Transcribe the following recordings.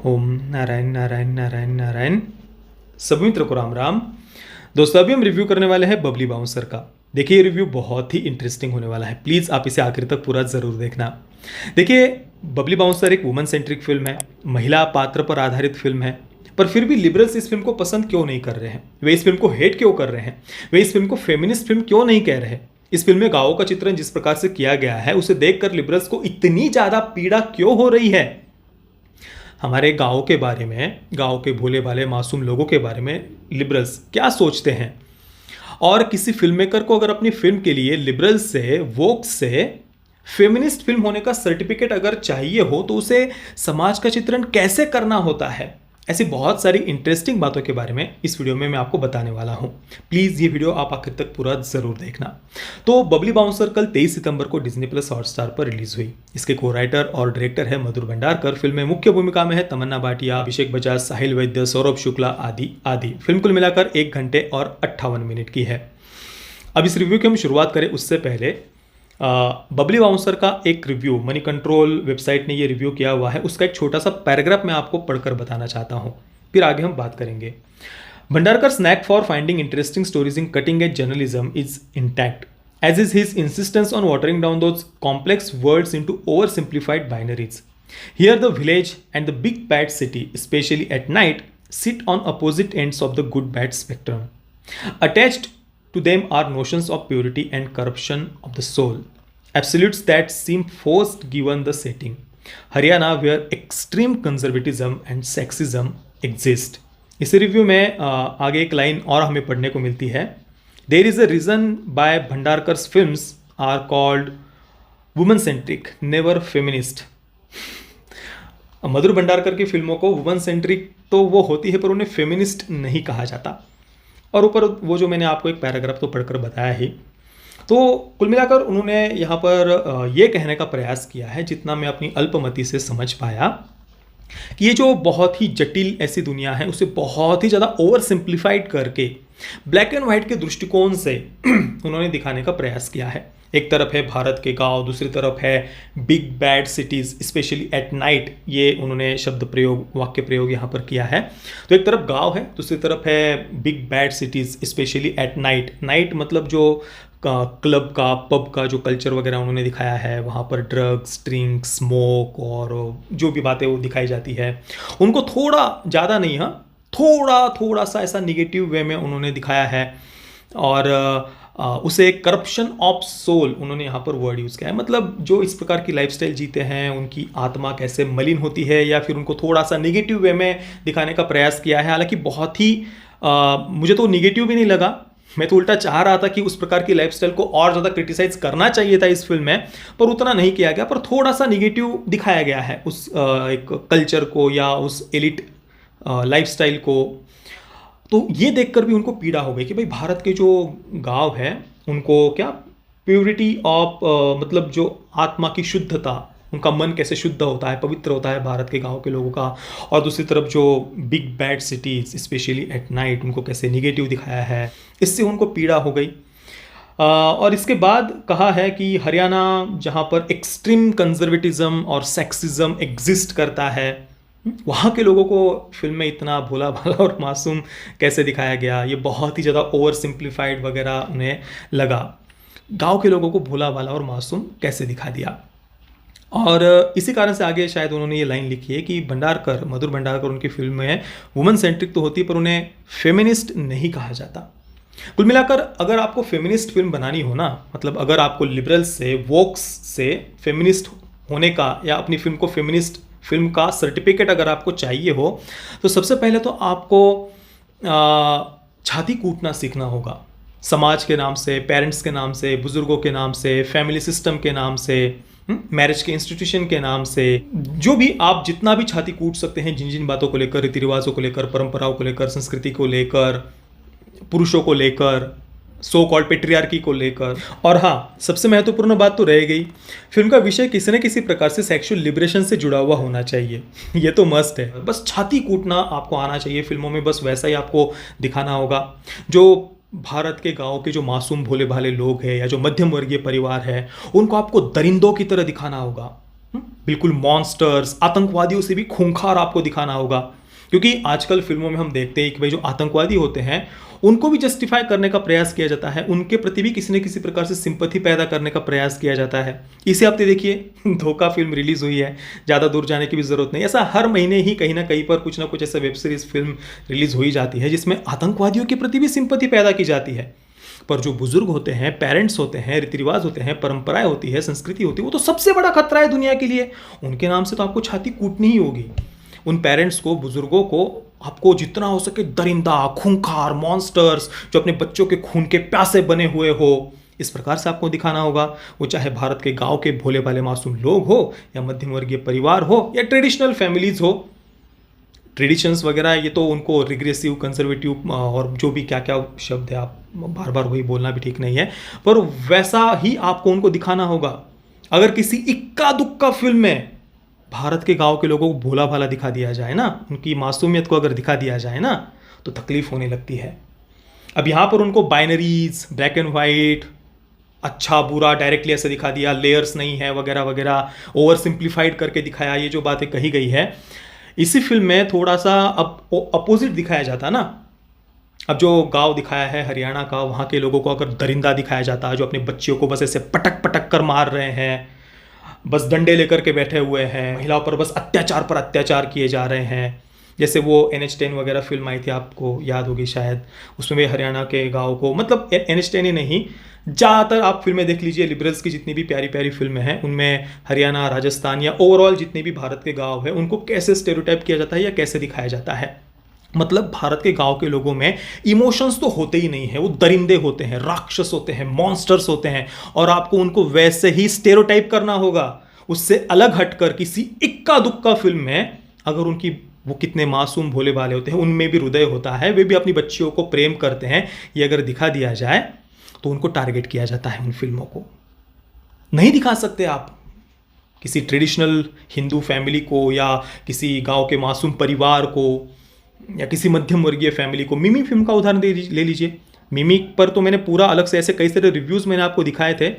ओम नारायण नारायण नारायण नारायण। सभी मित्रों को राम राम। दोस्तों अभी हम रिव्यू करने वाले हैं बबली बाउंसर का। देखिए ये रिव्यू बहुत ही इंटरेस्टिंग होने वाला है, प्लीज़ आप इसे आखिर तक पूरा ज़रूर देखना। देखिए बबली बाउंसर एक वुमन सेंट्रिक फिल्म है, महिला पात्र पर आधारित फिल्म है, पर फिर भी लिबरल्स इस फिल्म को पसंद क्यों नहीं कर रहे हैं, वे इस फिल्म को हेट क्यों कर रहे हैं, वे इस फिल्म को फेमिनिस्ट फिल्म क्यों नहीं कह रहे। इस फिल्म में गांवों का चित्रण जिस प्रकार से किया गया है उसे देखकर लिबरल्स को इतनी ज़्यादा पीड़ा क्यों हो रही है। हमारे गाँव के बारे में, गाँव के भोले भाले मासूम लोगों के बारे में लिबरल्स क्या सोचते हैं, और किसी फिल्म मेकर को अगर अपनी फिल्म के लिए लिबरल्स से, वोक से फेमिनिस्ट फिल्म होने का सर्टिफिकेट अगर चाहिए हो तो उसे समाज का चित्रण कैसे करना होता है। ऐसी बहुत सारी इंटरेस्टिंग बातों के बारे में इस वीडियो में मैं आपको बताने वाला हूं। प्लीज़ ये वीडियो आप आखिर तक पूरा ज़रूर देखना। तो बबली बाउंसर कल 23 सितंबर को डिज्नी प्लस हॉटस्टार पर रिलीज हुई। इसके को राइटर और डायरेक्टर है मधुर भंडारकर। फिल्म में मुख्य भूमिका में है तमन्ना भाटिया, अभिषेक बजाज, साहिल वैद्य, सौरभ शुक्ला आदि आदि। फिल्म कुल मिलाकर 1 घंटे और 58 मिनट की है। अब इस रिव्यू की हम शुरुआत करें उससे पहले बबली बाउंसर का एक रिव्यू मनी कंट्रोल वेबसाइट ने ये रिव्यू किया हुआ है, उसका एक छोटा सा पैराग्राफ मैं आपको पढ़कर बताना चाहता हूँ, फिर आगे हम बात करेंगे। Bhandarkar snack for finding interesting stories in cutting edge journalism is intact, as is his insistence on watering down those complex words into oversimplified binaries. Here the village and the big bad city, especially at night, sit on opposite ends of the good-bad spectrum. Attached to them are notions of purity and corruption of the soul, absolutes that seem forced given the setting. Haryana, where extreme conservatism and sexism exist. इस review में आगे एक line और हमें पढ़ने को मिलती है। There is a reason why Bhandarkar's films are called woman centric, never feminist. मधुर भंडारकर की फिल्मों को वुमन सेंट्रिक तो वो होती है पर उन्हें फेमिनिस्ट नहीं कहा जाता। और ऊपर वो जो मैंने आपको एक पैराग्राफ तो पढ़कर बताया ही। तो कुल मिलाकर उन्होंने यहाँ पर ये कहने का प्रयास किया है, जितना मैं अपनी अल्पमति से समझ पाया, कि ये जो बहुत ही जटिल ऐसी दुनिया है उसे बहुत ही ज़्यादा ओवर सिंप्लीफाइड करके ब्लैक एंड वाइट के दृष्टिकोण से उन्होंने दिखाने का प्रयास किया है। एक तरफ है भारत के गांव, दूसरी तरफ है big bad cities specially at night, ये उन्होंने शब्द प्रयोग, वाक्य प्रयोग यहाँ पर किया है। तो एक तरफ गांव है, दूसरी तरफ है big bad cities specially at night. Night मतलब जो क्लब का, पब का जो कल्चर वगैरह उन्होंने दिखाया है, वहाँ पर ड्रग्स, ड्रिंक, स्मोक और जो भी बातें वो दिखाई जाती है उनको थोड़ा ज़्यादा नहीं, हाँ थोड़ा सा ऐसा निगेटिव वे में उन्होंने दिखाया है। और उसे करप्शन ऑफ सोल उन्होंने यहाँ पर वर्ड यूज़ किया है, मतलब जो इस प्रकार की लाइफस्टाइल जीते हैं उनकी आत्मा कैसे मलिन होती है, या फिर उनको थोड़ा सा निगेटिव वे में दिखाने का प्रयास किया है। हालांकि बहुत ही मुझे तो निगेटिव भी नहीं लगा, मैं तो उल्टा चाह रहा था कि उस प्रकार की लाइफस्टाइल को और ज़्यादा क्रिटिसाइज करना चाहिए था इस फिल्म में, पर उतना नहीं किया गया। पर थोड़ा सा निगेटिव दिखाया गया है उस एक कल्चर को या उस एलिट लाइफस्टाइल को। तो ये देखकर भी उनको पीड़ा हो गई कि भाई भारत के जो गांव है उनको क्या प्योरिटी ऑफ मतलब जो आत्मा की शुद्धता, उनका मन कैसे शुद्ध होता है, पवित्र होता है भारत के गांव के लोगों का। और दूसरी तरफ जो big bad cities specially at night, उनको कैसे निगेटिव दिखाया है, इससे उनको पीड़ा हो गई। और इसके बाद कहा है कि हरियाणा जहाँ पर एक्सट्रीम कंजर्वेटिज्म और सेक्सिज्म एग्जिस्ट करता है, वहाँ के लोगों को फिल्म में इतना भोला भाला और मासूम कैसे दिखाया गया, ये बहुत ही ज़्यादा ओवर सिंप्लीफाइड वगैरह उन्हें लगा। गांव के लोगों को भोला भाला और मासूम कैसे दिखा दिया। और इसी कारण से आगे शायद उन्होंने ये लाइन लिखी है कि भंडारकर, मधुर भंडारकर, उनकी फिल्म में वुमन सेंट्रिक तो होती है पर उन्हें फेमिनिस्ट नहीं कहा जाता। कुल मिलाकर अगर आपको फेमिनिस्ट फिल्म बनानी हो ना, मतलब अगर आपको लिबरल्स से, वोक्स से फेमिनिस्ट होने का या अपनी फिल्म को फेमिनिस्ट फिल्म का सर्टिफिकेट अगर आपको चाहिए हो, तो सबसे पहले तो आपको छाती कूटना सीखना होगा। समाज के नाम से, पेरेंट्स के नाम से, बुजुर्गों के नाम से, फैमिली सिस्टम के नाम से, मैरिज के इंस्टीट्यूशन के नाम से, जो भी आप जितना भी छाती कूट सकते हैं जिन जिन बातों को लेकर, रीति रिवाजों को लेकर, परंपराओं को लेकर, संस्कृति को लेकर, पुरुषों को लेकर, सो कॉल्ड पेट्रियार्की को लेकर। और हाँ, सबसे महत्वपूर्ण बात तो रह गई, फिल्म का विषय किसी न किसी प्रकार से सेक्सुअल लिबरेशन से जुड़ा हुआ होना चाहिए। ये तो मस्ट है, बस छाती कूटना आपको आना चाहिए फिल्मों में, बस वैसा ही आपको दिखाना होगा। जो भारत के गांव के जो मासूम भोले भाले लोग हैं या जो मध्यम वर्गीय परिवार है, उनको आपको दरिंदों की तरह दिखाना होगा। बिल्कुल मॉन्स्टर्स, आतंकवादियों से भी खूंखार आपको दिखाना होगा, क्योंकि आजकल फिल्मों में हम देखते हैं कि भाई जो आतंकवादी होते हैं उनको भी जस्टिफाई करने का प्रयास किया जाता है, उनके प्रति भी किसी न किसी प्रकार से सिंपैथी पैदा करने का प्रयास किया जाता है। इसी हफ्ते देखिए धोखा फिल्म रिलीज हुई है, ज़्यादा दूर जाने की भी ज़रूरत नहीं। ऐसा हर महीने ही कहीं ना कहीं पर कुछ ना कुछ ऐसा वेब सीरीज फिल्म रिलीज हो ही जाती है जिसमें आतंकवादियों के प्रति भी सिंपैथी पैदा की जाती है। पर जो बुजुर्ग होते हैं, पेरेंट्स होते हैं, रीति रिवाज होते हैं, परंपराएं होती है, संस्कृति होती है, वो तो सबसे बड़ा खतरा है दुनिया के लिए। उनके नाम से तो आपको छाती कूटनी ही होगी। उन पेरेंट्स को, बुजुर्गों को आपको जितना हो सके दरिंदा, खूंखार, मॉन्स्टर्स जो अपने बच्चों के खून के प्यासे बने हुए हो, इस प्रकार से आपको दिखाना होगा। वो चाहे भारत के गांव के भोले भाले मासूम लोग हो, या मध्यम वर्गीय परिवार हो, या ट्रेडिशनल फैमिलीज हो। ट्रेडिशंस वगैरह ये तो उनको रिग्रेसिव, कंजर्वेटिव और जो भी क्या क्या शब्द है, आप बार बार वही बोलना भी ठीक नहीं है, पर वैसा ही आपको उनको दिखाना होगा। अगर किसी इक्का दुक्का फिल्म में भारत के गांव के लोगों को भोला भाला दिखा दिया जाए ना, उनकी मासूमियत को अगर दिखा दिया जाए ना, तो तकलीफ होने लगती है। अब यहाँ पर उनको बाइनरीज, ब्लैक एंड वाइट, अच्छा बुरा डायरेक्टली ऐसे दिखा दिया, लेयर्स नहीं है वगैरह वगैरह, ओवर सिंप्लीफाइड करके दिखाया, ये जो बातें कही गई है इसी फिल्म में थोड़ा सा अब अपोजिट दिखाया जाता ना। अब जो गांव दिखाया है हरियाणा का, वहाँ के लोगों को अगर दरिंदा दिखाया जाता है जो अपने बच्चियों को बस ऐसे पटक पटक कर मार रहे हैं, बस डंडे लेकर के बैठे हुए हैं, महिलाओं पर बस अत्याचार पर अत्याचार किए जा रहे हैं। जैसे वो NH10 वगैरह फिल्म आई थी, आपको याद होगी शायद, उसमें भी हरियाणा के गाँव को, मतलब NH10 ही नहीं, ज़्यादातर आप फिल्में देख लीजिए, लिबरल्स की जितनी भी प्यारी प्यारी फिल्में हैं उनमें हरियाणा, राजस्थान या ओवरऑल जितने भी भारत के गांव हैं उनको कैसे स्टेरियोटाइप किया जाता है या कैसे दिखाया जाता है। मतलब भारत के गांव के लोगों में इमोशंस तो होते ही नहीं है, वो दरिंदे होते हैं, राक्षस होते हैं, मॉन्स्टर्स होते हैं, और आपको उनको वैसे ही स्टेरियोटाइप करना होगा। उससे अलग हटकर किसी इक्का दुक्का फिल्म में अगर उनकी, वो कितने मासूम भोले भाले होते हैं, उनमें भी हृदय होता है, वे भी अपनी बच्चियों को प्रेम करते हैं, ये अगर दिखा दिया जाए तो उनको टारगेट किया जाता है। उन फिल्मों को नहीं दिखा सकते आप किसी ट्रेडिशनल हिंदू फैमिली को, या किसी गांव के मासूम परिवार को, या किसी मध्यम वर्गीय फैमिली को। मिमी फिल्म का उदाहरण ले लीजिए। मिमी पर तो मैंने पूरा अलग से ऐसे कई सारे रिव्यूज़ मैंने आपको दिखाए थे,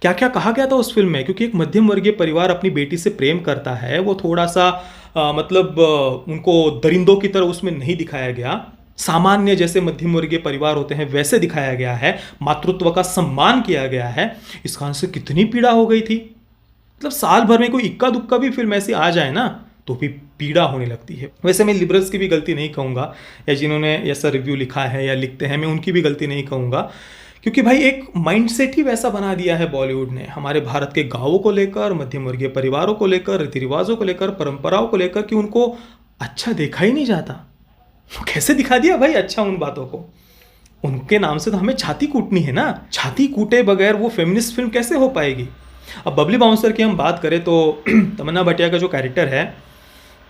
क्या क्या कहा गया था उस फिल्म में। क्योंकि एक मध्यम वर्गीय परिवार अपनी बेटी से प्रेम करता है, वो थोड़ा सा उनको दरिंदों की तरह उसमें नहीं दिखाया गया, सामान्य जैसे मध्यम वर्गीय परिवार होते हैं वैसे दिखाया गया है, मातृत्व का सम्मान किया गया है। इस कारण से कितनी पीड़ा हो गई थी। मतलब साल भर में कोई इक्का दुक्का भी फिल्म ऐसी आ जाए ना तो भी पीड़ा होने लगती है। वैसे मैं लिबरल्स की भी गलती नहीं कहूँगा, या जिन्होंने ऐसा रिव्यू लिखा है या लिखते हैं, मैं उनकी भी गलती नहीं कहूँगा, क्योंकि भाई एक माइंडसेट ही वैसा बना दिया है बॉलीवुड ने हमारे भारत के गाँवों को लेकर, मध्यम वर्गीय परिवारों को लेकर, रीति रिवाजों को लेकर, परंपराओं को लेकर, कि उनको अच्छा देखा ही नहीं जाता। कैसे दिखा दिया भाई अच्छा उन बातों को। उनके नाम से तो हमें छाती कूटनी है ना, छाती कूटे बगैर वो फेमिनिस्ट फिल्म कैसे हो पाएगी। अब बबली बाउंसर की हम बात करें तो तमन्ना भाटिया का जो कैरेक्टर है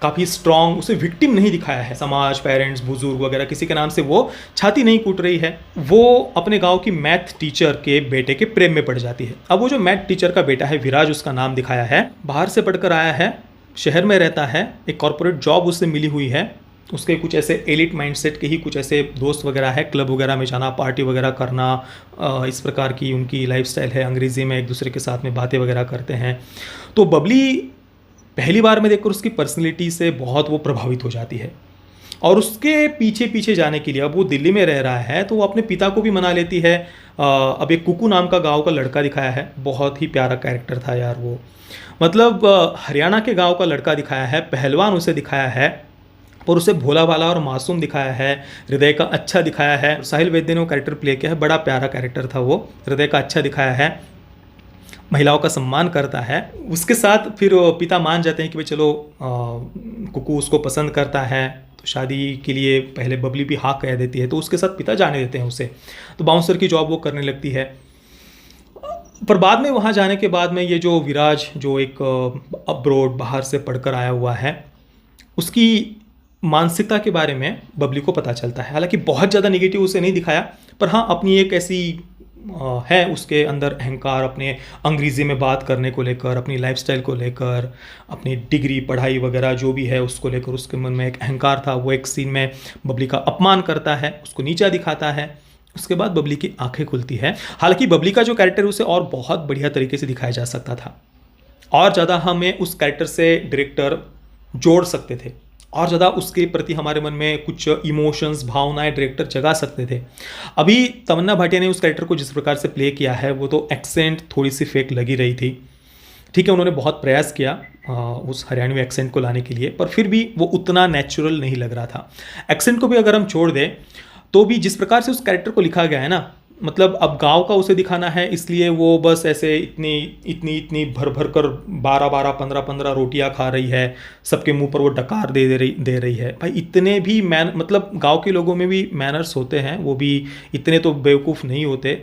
काफ़ी स्ट्रॉन्ग, उसे विक्टिम नहीं दिखाया है। समाज, पेरेंट्स, बुजुर्ग वगैरह किसी के नाम से वो छाती नहीं कूट रही है। वो अपने गांव की मैथ टीचर के बेटे के प्रेम में पड़ जाती है। अब वो जो मैथ टीचर का बेटा है, विराज उसका नाम दिखाया है, बाहर से पढ़कर आया है, शहर में रहता है, एक कॉर्पोरेट जॉब उससे मिली हुई है, उसके कुछ ऐसे एलिट माइंडसेट के ही कुछ ऐसे दोस्त वगैरह है, क्लब वगैरह में जाना, पार्टी वगैरह करना, इस प्रकार की उनकी लाइफस्टाइल है। अंग्रेज़ी में एक दूसरे के साथ में बातें वगैरह करते हैं। तो बबली पहली बार में देखकर उसकी पर्सनैलिटी से बहुत वो प्रभावित हो जाती है, और उसके पीछे पीछे जाने के लिए, अब वो दिल्ली में रह रहा है तो वो अपने पिता को भी मना लेती है। अब एक कुकू नाम का गाँव का लड़का दिखाया है, बहुत ही प्यारा कैरेक्टर था यार वो। मतलब हरियाणा के गाँव का लड़का दिखाया है, पहलवान उसे दिखाया है, और उसे भोला भाला और मासूम दिखाया है, हृदय का अच्छा दिखाया है। साहिल वैद्य ने वो कैरेक्टर प्ले किया है, बड़ा प्यारा कैरेक्टर था वो, हृदय का अच्छा दिखाया है, महिलाओं का सम्मान करता है। उसके साथ फिर पिता मान जाते हैं कि भाई चलो कुकू उसको पसंद करता है, तो शादी के लिए पहले बबली भी हाँ कह देती है, तो उसके साथ पिता जाने देते हैं उसे। तो बाउंसर की जॉब वो करने लगती है। पर बाद में वहाँ जाने के बाद में ये जो विराज, जो एक अब्रोड बाहर से पढ़कर आया हुआ है, उसकी मानसिकता के बारे में बबली को पता चलता है। हालांकि बहुत ज़्यादा निगेटिव उसे नहीं दिखाया, पर हाँ अपनी एक ऐसी है उसके अंदर अहंकार, अपने अंग्रेज़ी में बात करने को लेकर, अपनी लाइफस्टाइल को लेकर, अपनी डिग्री, पढ़ाई वगैरह जो भी है उसको लेकर उसके मन में एक अहंकार था। वो एक सीन में बबली का अपमान करता है, उसको नीचा दिखाता है। उसके बाद बबली की आंखें खुलती है। हालांकि बबली का जो कैरेक्टर उसे और बहुत बढ़िया तरीके से दिखाया जा सकता था। और ज़्यादा हमें उस कैरेक्टर से डायरेक्टर जोड़ सकते थे, और ज़्यादा उसके प्रति हमारे मन में कुछ इमोशंस, भावनाएं डायरेक्टर जगा सकते थे। अभी तमन्ना भाटिया ने उस कैरेक्टर को जिस प्रकार से प्ले किया है, वो तो एक्सेंट थोड़ी सी फेक लगी रही थी। ठीक है, उन्होंने बहुत प्रयास किया उस हरियाणवी एक्सेंट को लाने के लिए, पर फिर भी वो उतना नेचुरल नहीं लग रहा था। एक्सेंट को भी अगर हम छोड़ दें तो भी जिस प्रकार से उस कैरेक्टर को लिखा गया है ना, मतलब अब गांव का उसे दिखाना है, इसलिए वो बस ऐसे इतनी इतनी इतनी भर भर कर 12-12, 15-15 रोटियां खा रही है, सबके मुंह पर वो डकार दे रही है। भाई इतने भी मतलब गांव के लोगों में भी मैनर्स होते हैं, वो भी इतने तो बेवकूफ़ नहीं होते।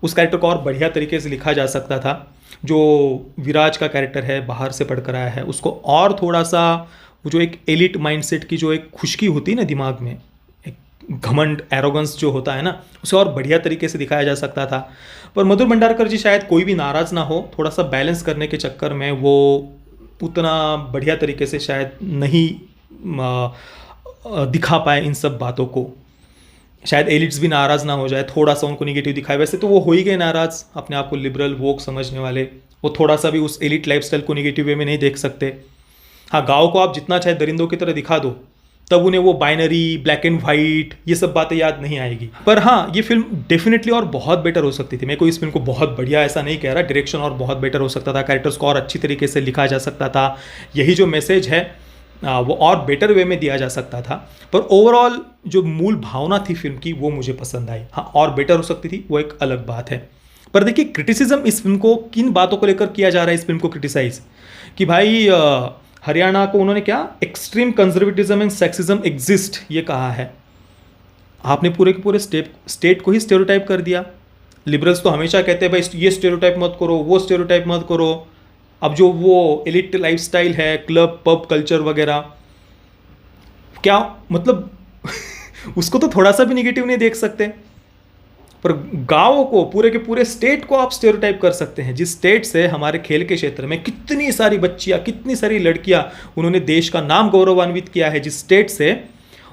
उस कैरेक्टर को और बढ़िया तरीके से लिखा जा सकता था। जो विराज का कैरेक्टर है, बाहर से पढ़कर आया है, उसको और थोड़ा सा वो जो एक एलिट माइंडसेट की जो एक खुशकी होती है ना दिमाग में, घमंड, एरोगेंस जो होता है ना, उसे और बढ़िया तरीके से दिखाया जा सकता था। पर मधुर भंडारकर जी शायद कोई भी नाराज़ ना हो, थोड़ा सा बैलेंस करने के चक्कर में वो उतना बढ़िया तरीके से शायद नहीं दिखा पाए इन सब बातों को। शायद एलिट्स भी नाराज़ ना हो जाए, थोड़ा सा उनको निगेटिव दिखाए। वैसे तो वो हो ही गए नाराज़, अपने आप को लिबरल वोक समझने वाले, वो थोड़ा सा भी उस एलिट लाइफस्टाइल को निगेटिव वे में नहीं देख सकते। हाँ, गाँव को आप जितना चाहे दरिंदों की तरह दिखा दो, तब उन्हें वो बाइनरी, ब्लैक एंड वाइट, ये सब बातें याद नहीं आएगी। पर हाँ, ये फिल्म डेफिनेटली और बहुत बेटर हो सकती थी। मैं कोई इस फिल्म को बहुत बढ़िया ऐसा नहीं कह रहा, डायरेक्शन और बहुत बेटर हो सकता था, कैरेक्टर्स को और अच्छी तरीके से लिखा जा सकता था, यही जो मैसेज है वो और बेटर वे में दिया जा सकता था। पर ओवरऑल जो मूल भावना थी फिल्म की, वो मुझे पसंद आई। हाँ, और बेटर हो सकती थी, वो एक अलग बात है। पर देखिए, क्रिटिसिज्म इस फिल्म को किन बातों को लेकर किया जा रहा है, इस फिल्म को क्रिटिसाइज, कि भाई हरियाणा को उन्होंने क्या extreme conservatism and sexism exist ये कहा है। आपने पूरे के पूरे स्टेट को ही स्टेरियोटाइप कर दिया। लिबरल्स तो हमेशा कहते हैं भाई ये स्टेरियोटाइप मत करो, वो स्टेरियोटाइप मत करो। अब जो वो एलिट लाइफस्टाइल है, क्लब पब कल्चर वगैरह, क्या मतलब उसको तो थोड़ा सा भी निगेटिव नहीं देख सकते। पर गाँव को, पूरे के पूरे स्टेट को आप स्टेरियोटाइप कर सकते हैं, जिस स्टेट से हमारे खेल के क्षेत्र में कितनी सारी बच्चियां, कितनी सारी लड़कियां उन्होंने देश का नाम गौरवान्वित किया है, जिस स्टेट से,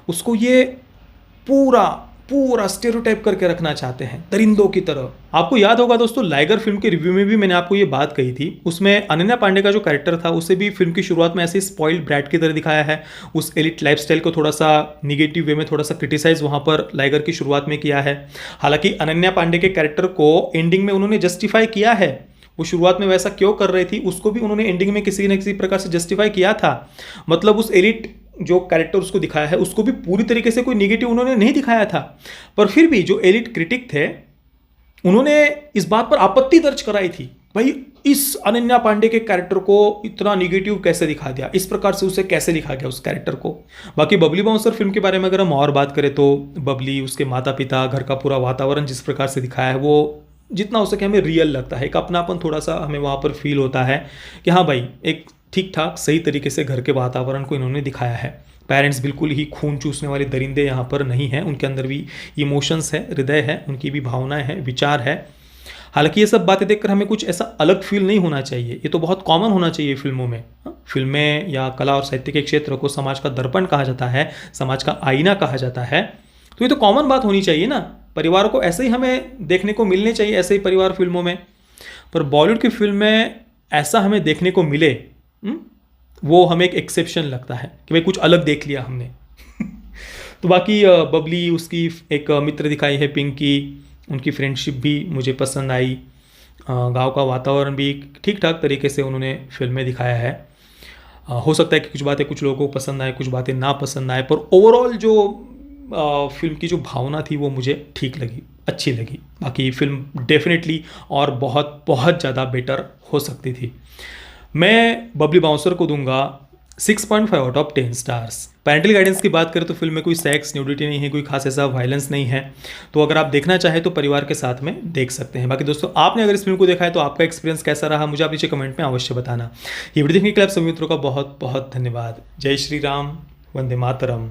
उसको ये पूरा पूरा स्टेरियोटाइप करके रखना चाहते हैं दरिंदों की तरह। आपको याद होगा दोस्तों, लाइगर फिल्म के रिव्यू में भी मैंने आपको ये बात कही थी। उसमें अनन्या पांडे का जो कैरेक्टर था, उसे भी फिल्म की शुरुआत में ऐसे स्पॉइल्ड ब्रैट की तरह दिखाया है। उस एलिट लाइफस्टाइल को थोड़ा सा निगेटिव वे में थोड़ा सा क्रिटिसाइज वहाँ पर लाइगर की शुरुआत में किया है। हालांकि अनन्या पांडे के कैरेक्टर को एंडिंग में उन्होंने जस्टिफाई किया है, वो शुरुआत में वैसा क्यों कर रही थी उसको भी उन्होंने एंडिंग में किसी न किसी प्रकार से जस्टिफाई किया था। मतलब उस एलिट जो कैरेक्टर उसको दिखाया है, उसको भी पूरी तरीके से कोई निगेटिव उन्होंने नहीं दिखाया था। पर फिर भी जो एलिट क्रिटिक थे, उन्होंने इस बात पर आपत्ति दर्ज कराई थी, भाई इस अनन्या पांडे के कैरेक्टर को इतना निगेटिव कैसे दिखा दिया, इस प्रकार से उसे कैसे लिखा गया उस कैरेक्टर को। बाकी बबली बाउंसर फिल्म के बारे में अगर हम और बात करें तो बबली, उसके माता पिता, घर का पूरा वातावरण जिस प्रकार से दिखाया है, वो जितना हो सके हमें रियल लगता है। एक अपनापन थोड़ा सा हमें वहाँ पर फील होता है कि हाँ भाई, एक ठीक ठाक सही तरीके से घर के वातावरण को इन्होंने दिखाया है। पेरेंट्स बिल्कुल ही खून चूसने वाले दरिंदे यहाँ पर नहीं हैं, उनके अंदर भी इमोशंस है, हृदय है, उनकी भी भावनाएं हैं, विचार है। हालांकि ये सब बातें देखकर हमें कुछ ऐसा अलग फील नहीं होना चाहिए, ये तो बहुत कॉमन होना चाहिए फिल्मों में। फिल्में या कला और साहित्य के क्षेत्र को समाज का दर्पण कहा जाता है, समाज का आईना कहा जाता है, तो ये तो कॉमन बात होनी चाहिए ना। परिवार को ऐसे ही हमें देखने को मिलने चाहिए, ऐसे ही परिवार फिल्मों में। पर बॉलीवुड की फिल्म में ऐसा हमें देखने को मिले, वो हमें एक एक्सेप्शन लगता है कि भाई कुछ अलग देख लिया हमने। तो बाकी बबली, उसकी एक मित्र दिखाई है पिंकी, उनकी फ्रेंडशिप भी मुझे पसंद आई। गांव का वातावरण भी ठीक ठाक तरीके से उन्होंने फिल्म में दिखाया है। हो सकता है कि कुछ बातें कुछ लोगों को पसंद आए, कुछ बातें ना पसंद आए, पर ओवरऑल जो फिल्म की जो भावना थी वो मुझे ठीक लगी, अच्छी लगी। बाकी फिल्म डेफिनेटली और बहुत बहुत ज़्यादा बेटर हो सकती थी। मैं बबली बाउंसर को दूंगा 6.5 out of 10 stars. Parental guidance की बात करें तो फिल्म में कोई सेक्स, न्यूडिटी नहीं है, कोई खास ऐसा वायलेंस नहीं है, तो अगर आप देखना चाहें तो परिवार के साथ में देख सकते हैं। बाकी दोस्तों, आपने अगर इस फिल्म को देखा है तो आपका एक्सपीरियंस कैसा रहा, मुझे आप नीचे कमेंट में अवश्य बताना। ये वीडियो देखने के लिए आप सभी मित्रों का बहुत बहुत धन्यवाद। जय श्री राम, वंदे मातरम।